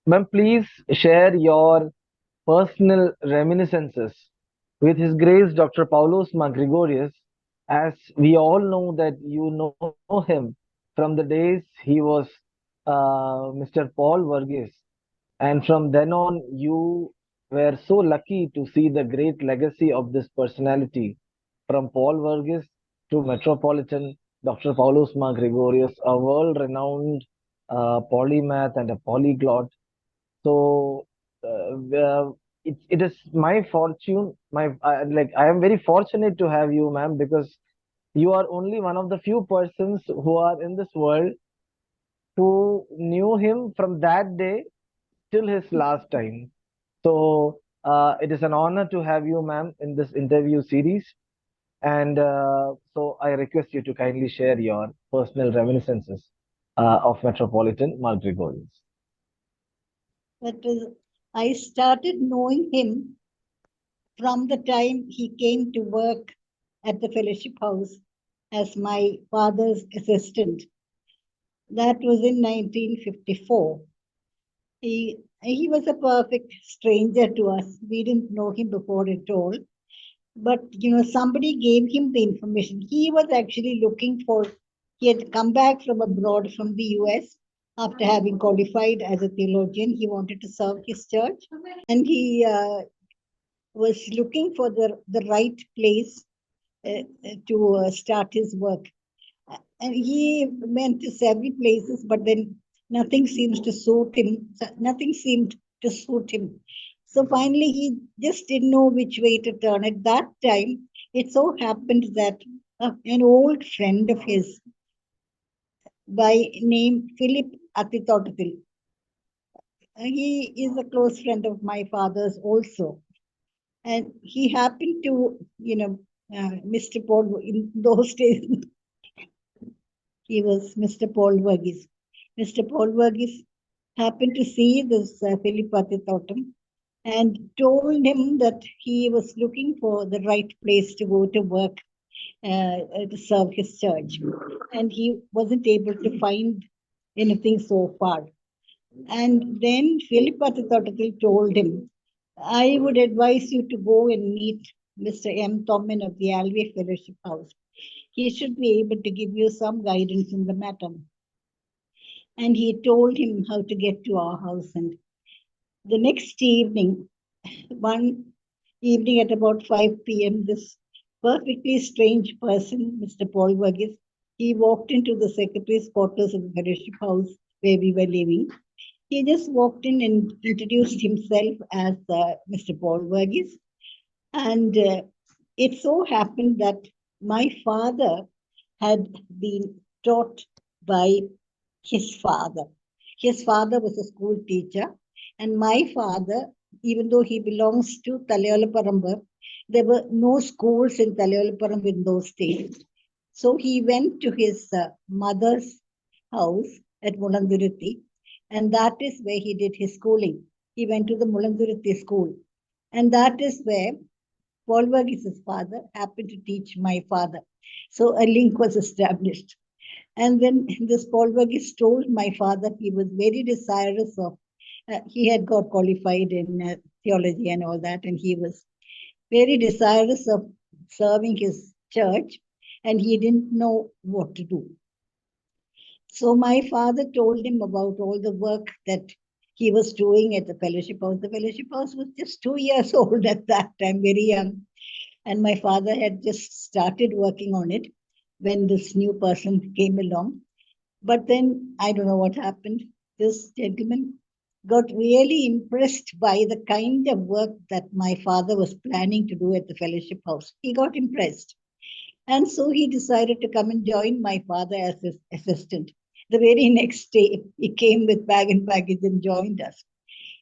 Ma'am, please share your personal reminiscences with His Grace Dr. Paulos Mar Gregorios, as we all know that you know him from the days he was Mr. Paul Verghese, and from then on you were so lucky to see the great legacy of this personality from Paul Verghese to Metropolitan Dr. Paulos Mar Gregorios, a world-renowned polymath and a polyglot. So it is my fortune, my like I am very fortunate to have you, ma'am, because you are only one of the few persons who are in this world who knew him from that day till his last time. So it is an honor to have you, ma'am, in this interview series. And so I request you to kindly share your personal reminiscences of Metropolitan Mar Gregorios. That was, I started knowing him from the time he came to work at the fellowship house as my father's assistant. That was in 1954. He was a perfect stranger to us. We didn't know him before at all. But somebody gave him the information. He was actually looking for. He had come back from abroad from the US after having qualified as a theologian. He wanted to serve his church, and he was looking for the right place to start his work. And he went to several places, but then nothing seems to suit him. Nothing seemed to suit him. So finally, he just didn't know which way to turn. At that time, it so happened that an old friend of his by name Philip Atitotatil, he is a close friend of my father's also. And he happened to, Mr. Paul, in those days, he was Mr. Paul Verghese. Mr. Paul Verghese happened to see this Philip Atitotam and told him that he was looking for the right place to go to work to serve his church. And he wasn't able to find anything so far. And then Philip Atitotam told him, I would advise you to go and meet Mr. M. Tommen of the Alvey Fellowship House. He should be able to give you some guidance in the matter. And he told him how to get to our house. And the next evening, one evening at about 5 p.m., this perfectly strange person, Mr. Paul Verghese, he walked into the secretary's quarters of the fellowship house where we were living. He just walked in and introduced himself as Mr. Paul Verghese. And it so happened that my father had been taught by his father. His father was a school teacher, and my father, even though he belongs to Talayola, there were no schools in Talayola in those days. So he went to his mother's house at Mulanduruthi, and that is where he did his schooling. He went to the Mulanduruthi school, and that is where Paul Verghese's father happened to teach my father. So a link was established. And then this Paul Verghese told my father he was very desirous of, he had got qualified in theology and all that, and he was very desirous of serving his church, and he didn't know what to do. So my father told him about all the work that he was doing at the fellowship house. The fellowship house was just 2 years old at that time, very young. And my father had just started working on it when this new person came along. But then I don't know what happened. This gentleman got really impressed by the kind of work that my father was planning to do at the fellowship house. He got impressed. And so he decided to come and join my father as his assistant. The very next day, he came with bag and baggage and joined us.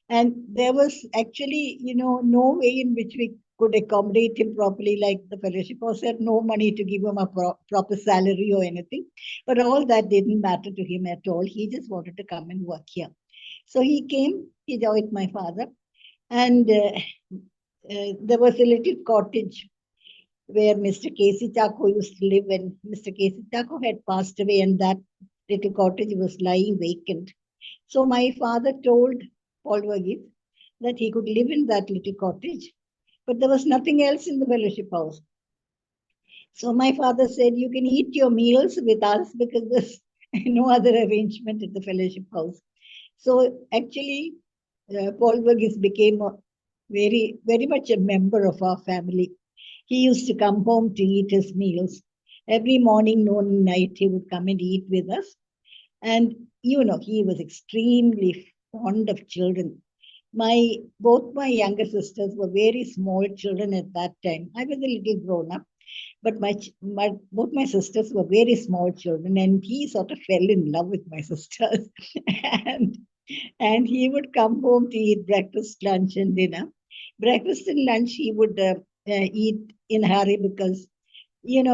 And there was actually, no way in which we could accommodate him properly, like the fellowship house had no money to give him a proper salary or anything. But all that didn't matter to him at all. He just wanted to come and work here. So he came, he joined my father, and there was a little cottage where Mr. Casey Chaco used to live, and Mr. Casey Chaco had passed away, and that little cottage was lying vacant. So my father told Paul Verghese, that he could live in that little cottage, but there was nothing else in the fellowship house. So my father said, you can eat your meals with us because there's no other arrangement at the fellowship house. So actually, Paul Verghese became very much a member of our family. He used to come home to eat his meals. Every morning, noon, and night, he would come and eat with us. And, he was extremely fond of children. Both my younger sisters were very small children at that time. I was a little grown up, but both my sisters were very small children, and he sort of fell in love with my sisters. and and he would come home to eat breakfast, lunch, and dinner. Breakfast and lunch he would eat in a hurry because,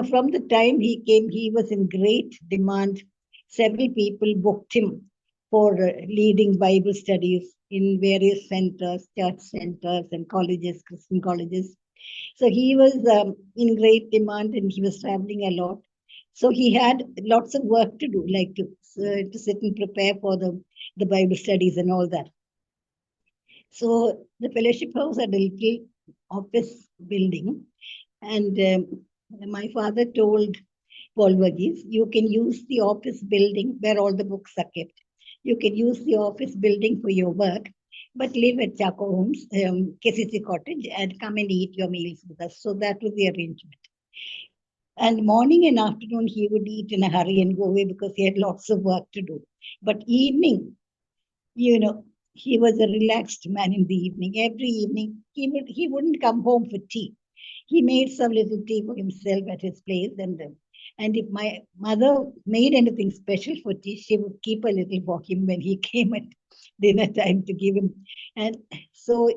from the time he came, he was in great demand. Several people booked him for leading Bible studies in various centers, church centers, and colleges, Christian colleges. So he was in great demand and he was traveling a lot. So he had lots of work to do, like to sit and prepare for the Bible studies and all that. So the fellowship house had a little office building, and my father told Paul Verghese, you can use the office building where all the books are kept. You can use the office building for your work, but live at Chaco Homes, KCC Cottage, and come and eat your meals with us. So that was the arrangement. And morning and afternoon, he would eat in a hurry and go away because he had lots of work to do. But evening, you know, he was a relaxed man in the evening. Every evening, he wouldn't come home for tea. He made some little tea for himself at his place, and if my mother made anything special for tea, she would keep a little for him when he came at dinner time to give him. And so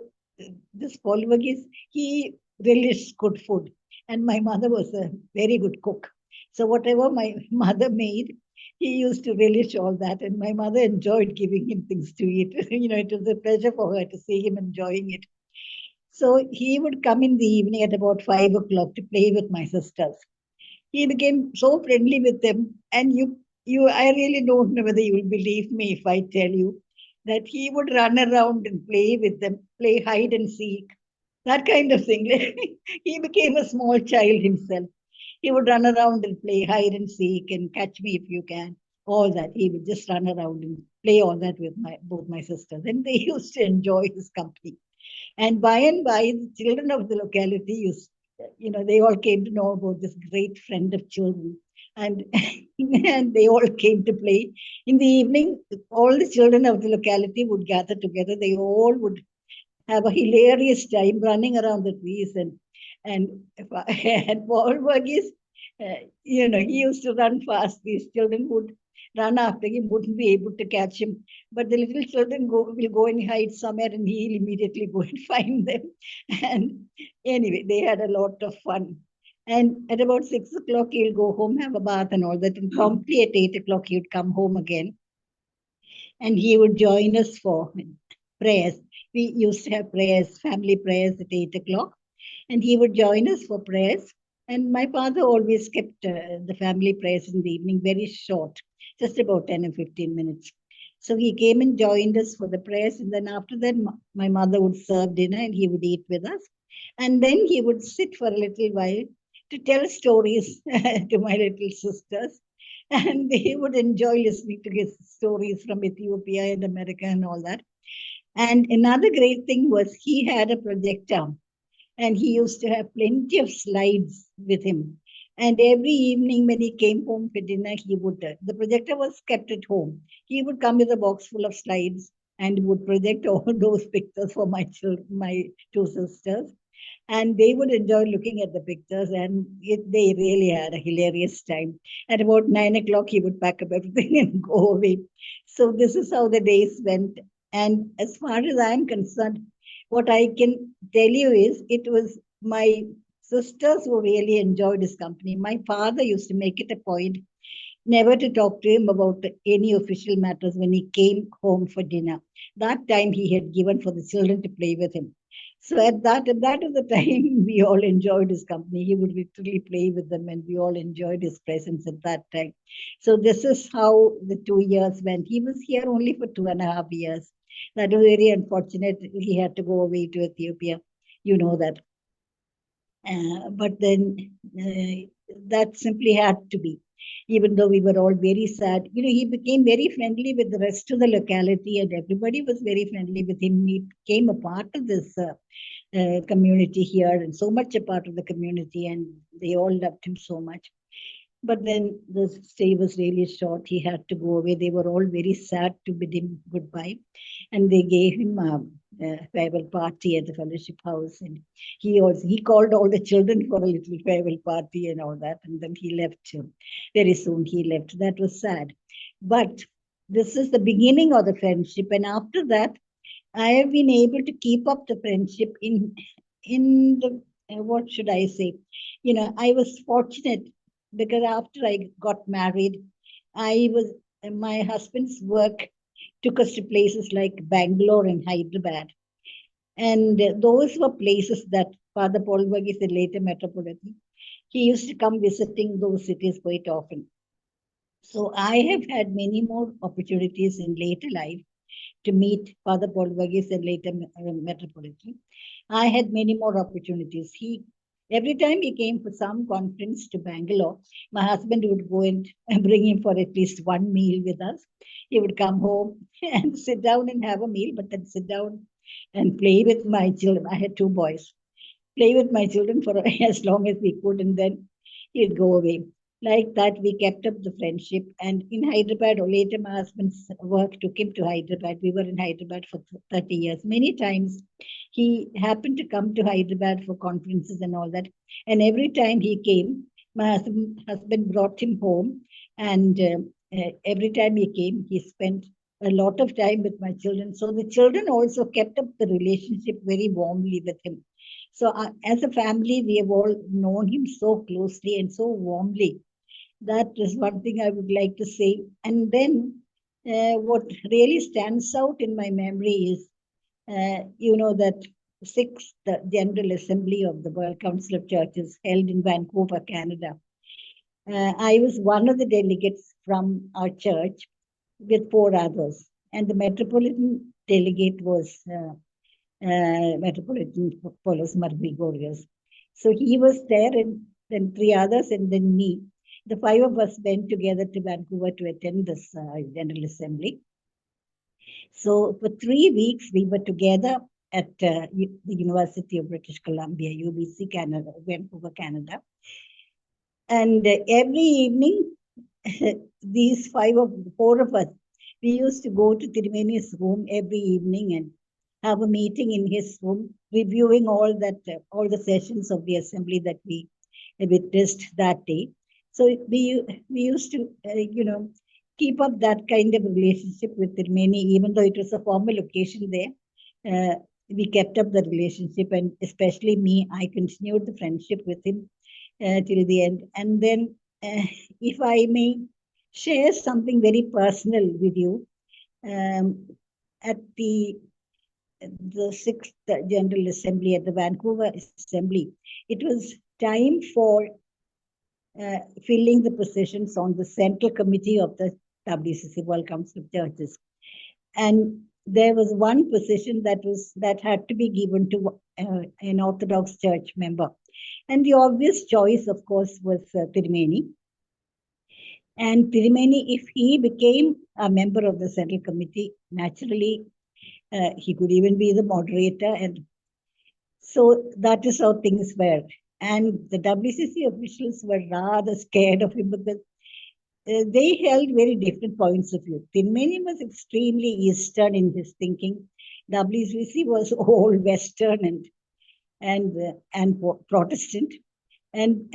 this Paul Verghese, he relished good food, and my mother was a very good cook. So whatever my mother made, he used to relish all that, and my mother enjoyed giving him things to eat. It was a pleasure for her to see him enjoying it. So he would come in the evening at about 5 o'clock to play with my sisters. He became so friendly with them, and I really don't know whether you will believe me if I tell you that he would run around and play with them, play hide and seek, that kind of thing. He became a small child himself. He would run around and play hide and seek and catch me if you can. All that. He would just run around and play all that with both my sisters. And they used to enjoy his company. And by, the children of the locality they all came to know about this great friend of children. And, and they all came to play. In the evening, all the children of the locality would gather together. They all would have a hilarious time running around the trees and and Paul Verghese, he used to run fast. These children would run after him, wouldn't be able to catch him. But the little children will go and hide somewhere, and he'll immediately go and find them. And anyway, they had a lot of fun. And at about 6 o'clock, he'll go home, have a bath and all that. And promptly at 8 o'clock, he would come home again and he would join us for prayers. We used to have prayers, family prayers at 8 o'clock, and he would join us for prayers. And my father always kept the family prayers in the evening very short, just about 10 or 15 minutes. So he came and joined us for the prayers, and then after that, my mother would serve dinner and he would eat with us. And then he would sit for a little while to tell stories to my little sisters, and they would enjoy listening to his stories from Ethiopia and America and all that. And another great thing was he had a projector, and he used to have plenty of slides with him. And every evening when he came home for dinner, the projector was kept at home. He would come with a box full of slides and would project all those pictures for my children, my two sisters, and they would enjoy looking at the pictures, and they really had a hilarious time. At about 9 o'clock, he would pack up everything and go away. So this is how the days went. And as far as I'm concerned, what I can tell you is it was my sisters who really enjoyed his company. My father used to make it a point never to talk to him about any official matters when he came home for dinner. That time he had given for the children to play with him. So that is the time we all enjoyed his company. He would literally play with them, and we all enjoyed his presence at that time. So this is how the 2 years went. He was here only for 2.5 years. That was very unfortunate. He had to go away to Ethiopia. You know that. But then that simply had to be, even though we were all very sad. He became very friendly with the rest of the locality, and everybody was very friendly with him. He became a part of this community here, and so much a part of the community, and they all loved him so much. But then the stay was really short. He had to go away. They were all very sad to bid him goodbye. And they gave him a farewell party at the fellowship house. And he called all the children for a little farewell party and all that. And then he left. Very soon he left. That was sad. But this is the beginning of the friendship. And after that, I have been able to keep up the friendship in the what should I say? I was fortunate because after I got married, I was my husband's work took us to places like Bangalore and Hyderabad, and those were places that Father Paul Verghese, the later metropolitan, he used to come visiting those cities quite often. So I have had many more opportunities in later life to meet Father Paul Verghese and later metropolitan. I had many more opportunities. Every time he came for some conference to Bangalore, my husband would go and bring him for at least one meal with us. He would come home and sit down and have a meal, but then sit down and play with my children. I had two boys. Play with my children for as long as we could, and then he'd go away. Like that, we kept up the friendship. And in Hyderabad, or later, my husband's work took him to Hyderabad. We were in Hyderabad for 30 years. Many times, he happened to come to Hyderabad for conferences and all that. And every time he came, my husband brought him home. And every time he came, he spent a lot of time with my children. So the children also kept up the relationship very warmly with him. So as a family, we have all known him so closely and so warmly. That is one thing I would like to say. And then what really stands out in my memory is, that sixth General Assembly of the World Council of Churches held in Vancouver, Canada. I was one of the delegates from our church with four others. And the metropolitan delegate was Metropolitan Paulus Mar Gregorios. So he was there, and then three others, and then me. The five of us went together to Vancouver to attend this General Assembly. So for 3 weeks, we were together at the University of British Columbia, UBC, Canada, Vancouver, Canada. And every evening, these four of us, we used to go to Tirumeni's room every evening and have a meeting in his room, reviewing all the sessions of the assembly that we witnessed that day. So we used to, keep up that kind of relationship with Tirumeni, even though it was a formal occasion there. We kept up the relationship, and especially me, I continued the friendship with him till the end. And then, if I may share something very personal with you, at the sixth General Assembly at the Vancouver Assembly, it was time for filling the positions on the Central Committee of the WCC, World Council of Churches. And there was one position that had to be given to an Orthodox Church member. And the obvious choice, of course, was Tirumeni. And Tirumeni, if he became a member of the Central Committee, naturally, he could even be the moderator. And so that is how things were. And the WCC officials were rather scared of him because they held very different points of view. Tirumeni was extremely Eastern in his thinking. WCC was all Western and Protestant. And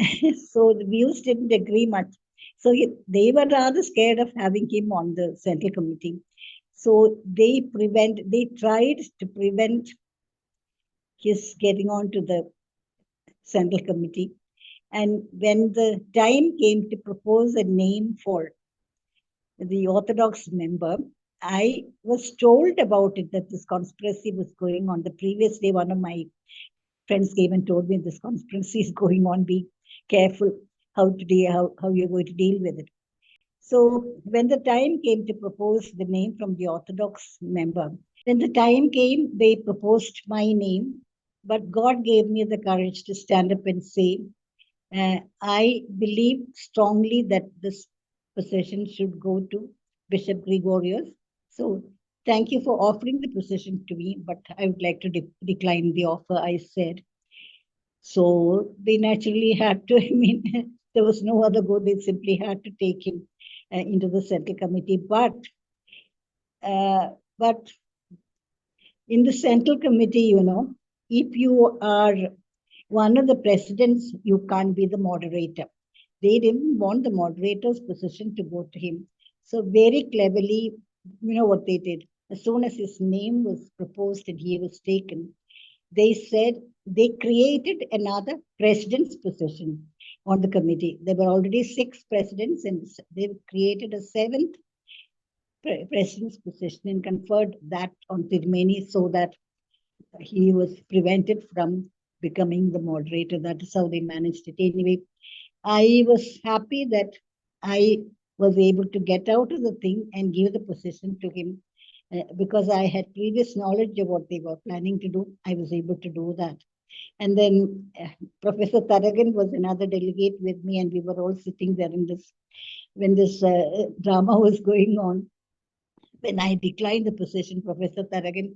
so the views didn't agree much. So they were rather scared of having him on the Central Committee. So they tried to prevent his getting on to the Central Committee. And when the time came to propose a name for the Orthodox member, I was told about it, that this conspiracy was going on. The previous day, one of my friends came and told me this conspiracy is going on. Be careful how you're going to deal with it. So when the time came to propose the name from the Orthodox member, when the time came, they proposed my name, but God gave me the courage to stand up and say, I believe strongly that this position should go to Bishop Gregorios. So thank you for offering the position to me, but I would like to decline the offer, I said. So they naturally had to, I mean, there was no other go. They simply had to take him into the central committee. But in the central committee, if you are one of the presidents, you can't be the moderator. They didn't want the moderator's position to go to him. So very cleverly, you know what they did? As soon as his name was proposed and he was taken, they said they created another president's position on the committee. There were already 6 presidents, and they created a 7th president's position and conferred that on Tirumeni so that he was prevented from becoming the moderator. That is how they managed it. Anyway, I was happy that I was able to get out of the thing and give the position to him because I had previous knowledge of what they were planning to do. I was able to do that. And then Professor Taragan was another delegate with me, and we were all sitting there in this when this drama was going on. When I declined the position, Professor Taragan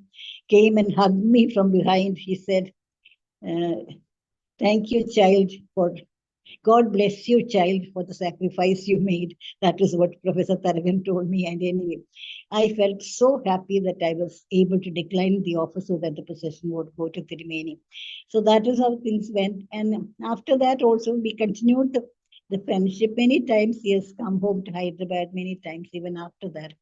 came and hugged me from behind. He said, thank you, child, for God bless you, child, for the sacrifice you made. That is what Professor Taragan told me. And anyway, I felt so happy that I was able to decline the offer so that the position would go to Tirumeni. So that is how things went. And after that also, we continued the friendship. Many times he has come home to Hyderabad, many times even after that.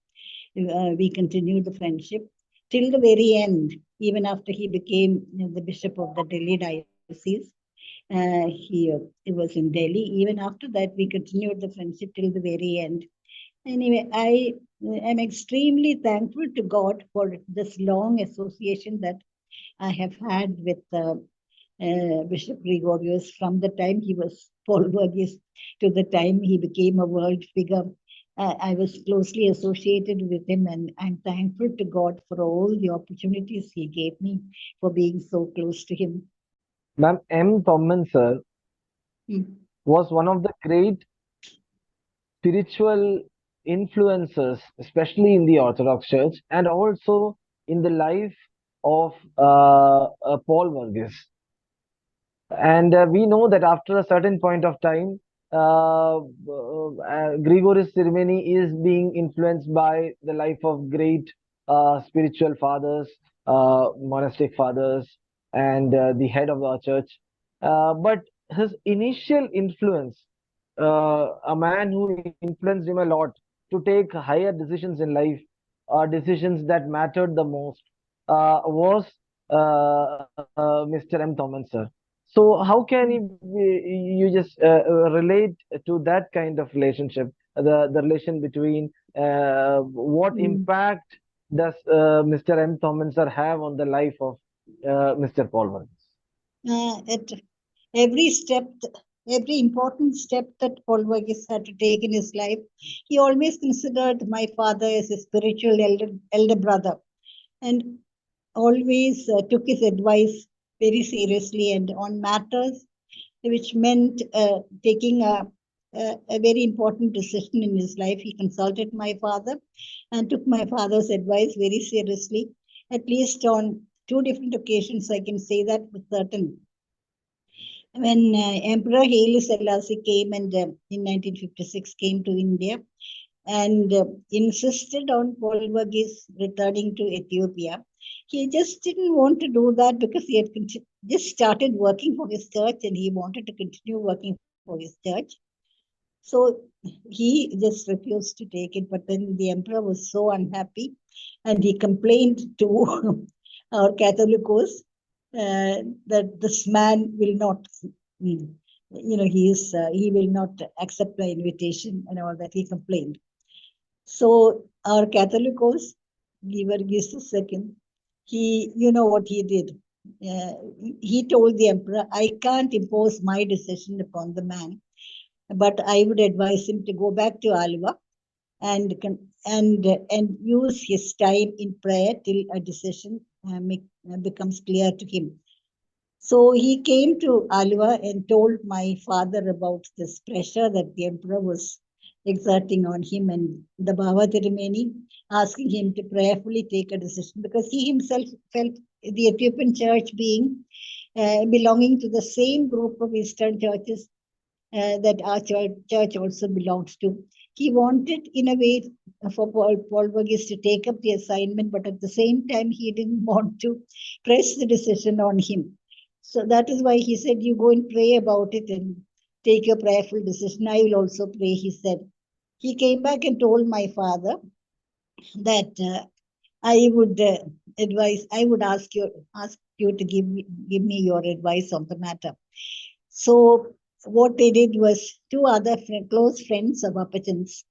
We continued the friendship till the very end, even after he became the bishop of the Delhi diocese. He was in Delhi. Even after that, we continued the friendship till the very end. Anyway, I am extremely thankful to God for this long association that I have had with Bishop Gregorios from the time he was Paul Verghese to the time he became a world figure. I was closely associated with him, and I'm thankful to God for all the opportunities he gave me for being so close to him. Ma'am, M. Tommen sir Mm. was one of the great spiritual influencers, especially in the Orthodox Church and also in the life of Paul Verghese. And we know that after a certain point of time, Grigorius Sirmeni is being influenced by the life of great spiritual fathers, monastic fathers, and the head of our church. But his initial influence, a man who influenced him a lot to take higher decisions in life, decisions that mattered the most, was Mr. M. Thoman, sir. So how can you just relate to that kind of relationship, the relation between what Mm. impact does Mr. M. Thoman sir have on the life of Mr. Paul Varghese? At every step, every important step that Paul Verghese had to take in his life, he always considered my father as his spiritual elder brother, and always took his advice very seriously, and on matters which meant taking a very important decision in his life, he consulted my father and took my father's advice very seriously. At least on 2 different occasions, I can say that with certainty. When Emperor Haile Selassie came and in 1956 came to India and insisted on Paul Verghese returning to Ethiopia, he just didn't want to do that because he had just started working for his church and he wanted to continue working for his church. So he just refused to take it. But then the emperor was so unhappy and he complained to our Catholicos that this man will not, he will not accept my invitation and all that. He complained. So our Catholicos, Georgius II, you know what he did? He told the emperor, I can't impose my decision upon the man, but I would advise him to go back to Alva and use his time in prayer till a decision becomes clear to him. So he came to Alva and told my father about this pressure that the emperor was exerting on him, and the Baba Tirumeni asking him to prayerfully take a decision, because he himself felt the Ethiopian church being belonging to the same group of Eastern churches that our church also belongs to. He wanted, in a way, for Paul Verghese to take up the assignment, but at the same time, he didn't want to press the decision on him. So that is why he said, you go and pray about it and take your prayerful decision. I will also pray, he said. He came back and told my father that I would ask you to give me your advice on the matter. So what they did was two other close friends of Appachan's,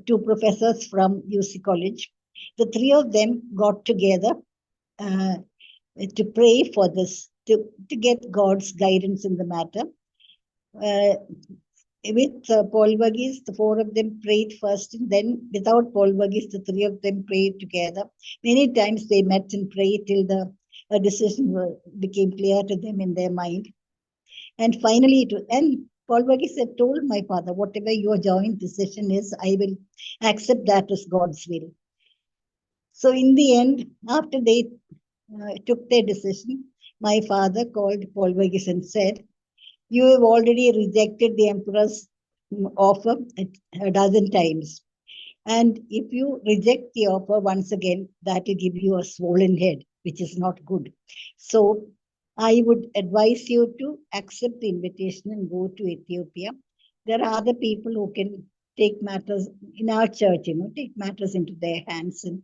two professors from UC College. The three of them got together uh, to pray for this, to get God's guidance in the matter. With Paul Verghese, the four of them prayed first, and then without Paul Verghese, the three of them prayed together. Many times they met and prayed till the decision became clear to them in their mind. And finally, Paul Verghese had told my father, whatever your joint decision is, I will accept that as God's will. So in the end, after they took their decision, my father called Paul Verghese and said, you have already rejected the emperor's offer a dozen times. And if you reject the offer once again, that will give you a swollen head, which is not good. So I would advise you to accept the invitation and go to Ethiopia. There are other people who can take matters in our church, take matters into their hands and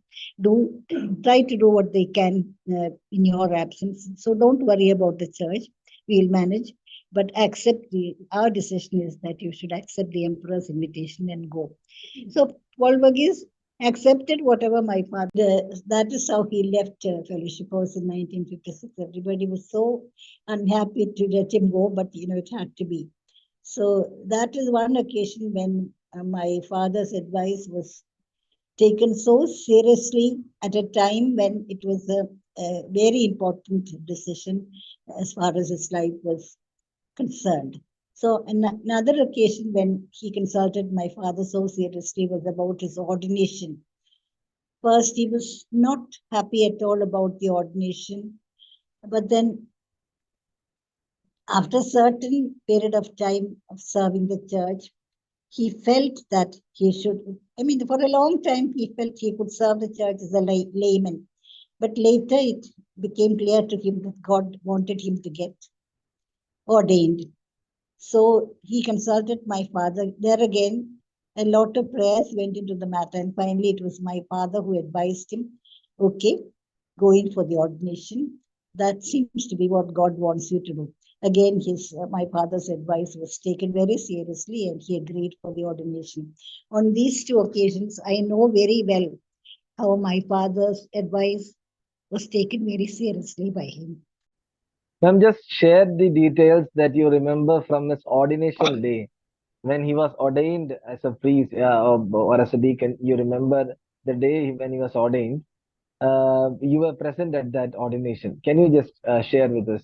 try to do what they can in your absence. So don't worry about the church. We'll manage. But our decision is that you should accept the emperor's invitation and go. So Paul Verghese accepted whatever my father. That is how he left Fellowship House in 1956. Everybody was so unhappy to let him go, but it had to be. So that is one occasion when my father's advice was taken so seriously at a time when it was a very important decision as far as his life was concerned. So another occasion when he consulted my father so seriously was about his ordination. First, he was not happy at all about the ordination, but then after a certain period of time of serving the church, he felt that he should, for a long time, he felt he could serve the church as a layman. But later it became clear to him that God wanted him to get ordained. So he consulted my father. There again, a lot of prayers went into the matter. And finally, it was my father who advised him, okay, go in for the ordination. That seems to be what God wants you to do. Again, my father's advice was taken very seriously and he agreed for the ordination. On these two occasions, I know very well how my father's advice was taken very seriously by him. Ma'am, just share the details that you remember from his ordination day when he was ordained as a priest or as a deacon. You remember the day when he was ordained. You were present at that ordination. Can you just share with us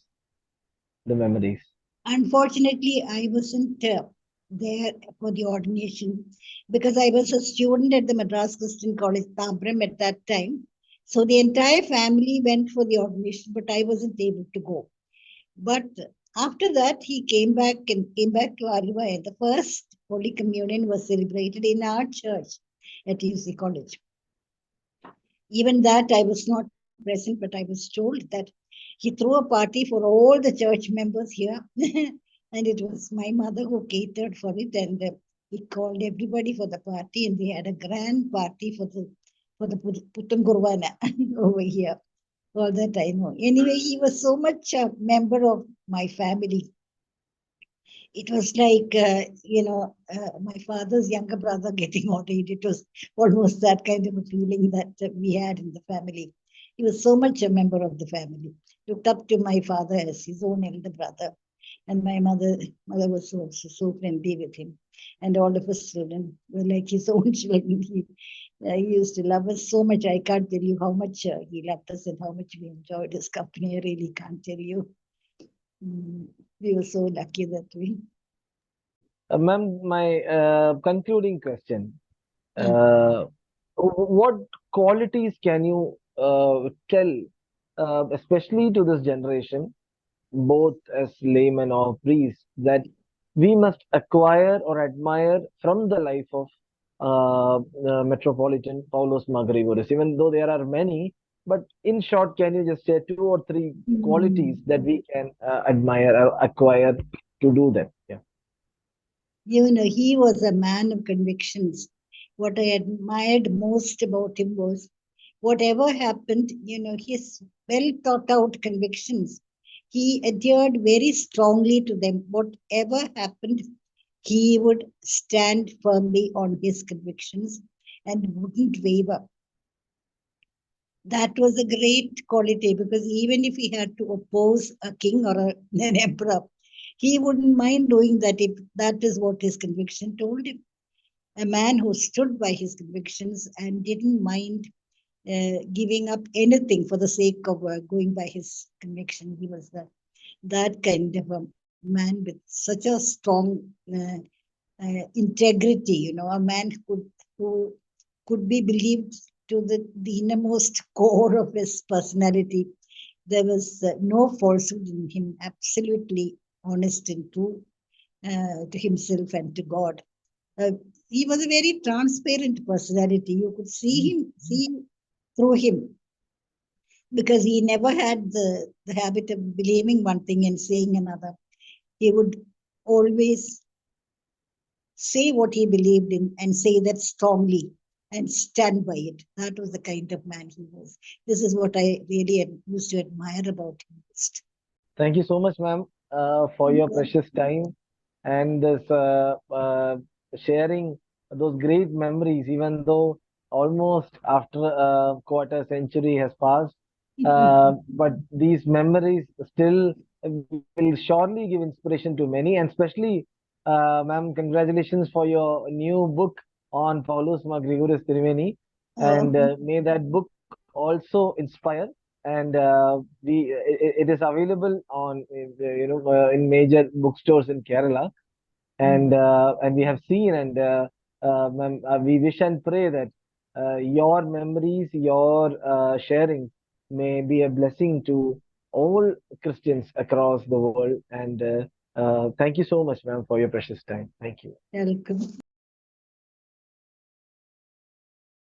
the memories? Unfortunately, I wasn't there for the ordination because I was a student at the Madras Christian College, Tambram, at that time. So the entire family went for the ordination, but I wasn't able to go. But after that, he came back to Alva, and the first Holy Communion was celebrated in our church at UC College. Even that I was not present, but I was told that he threw a party for all the church members here. And it was my mother who catered for it. And he called everybody for the party. And they had a grand party for the Puttam Gurvana over here. All that I know. Anyway, he was so much a member of my family. It was like, my father's younger brother getting ordained. It was almost that kind of a feeling that we had in the family. He was so much a member of the family, looked up to my father as his own elder brother. And my mother was also so friendly with him. And all of us children were like his own children. He used to love us so much. I can't tell you how much he loved us and how much we enjoyed his company. I really can't tell you. We were so lucky that we. Ma'am, my concluding question. Mm. Uh, what qualities can you tell, especially to this generation, both as laymen or priests, that we must acquire or admire from the life of Metropolitan Paulos Mar Gregorios, even though there are many? But in short, can you just say two or three qualities Mm. that we can admire or acquire to do that? Yeah. He was a man of convictions. What I admired most about him was whatever happened, his well thought out convictions. He adhered very strongly to them. Whatever happened, he would stand firmly on his convictions and wouldn't waver. That was a great quality because even if he had to oppose a king or an emperor, he wouldn't mind doing that if that is what his conviction told him. A man who stood by his convictions and didn't mind giving up anything for the sake of going by his conviction. He was that kind of a man with such a strong integrity. A man who could be believed to the innermost core of his personality. There was no falsehood in him, absolutely honest and true to himself and to God. Uh, he was a very transparent personality. You could see through him because he never had the habit of believing one thing and saying another. He would always say what he believed in and say that strongly and stand by it. That was the kind of man he was. This is what I really used to admire about him most. Thank you so much, ma'am, for your precious time and this sharing those great memories, even though almost after a quarter century has passed. But these memories still will surely give inspiration to many, and especially, ma'am, congratulations for your new book on Paulus Mar Gregorios Triveni, and Oh, may that book also inspire. And it is available on in major bookstores in Kerala, and we have seen, and ma'am, we wish and pray that your memories, your sharing may be a blessing to all Christians across the world. And thank you so much, ma'am, for your precious time. Thank you. welcome.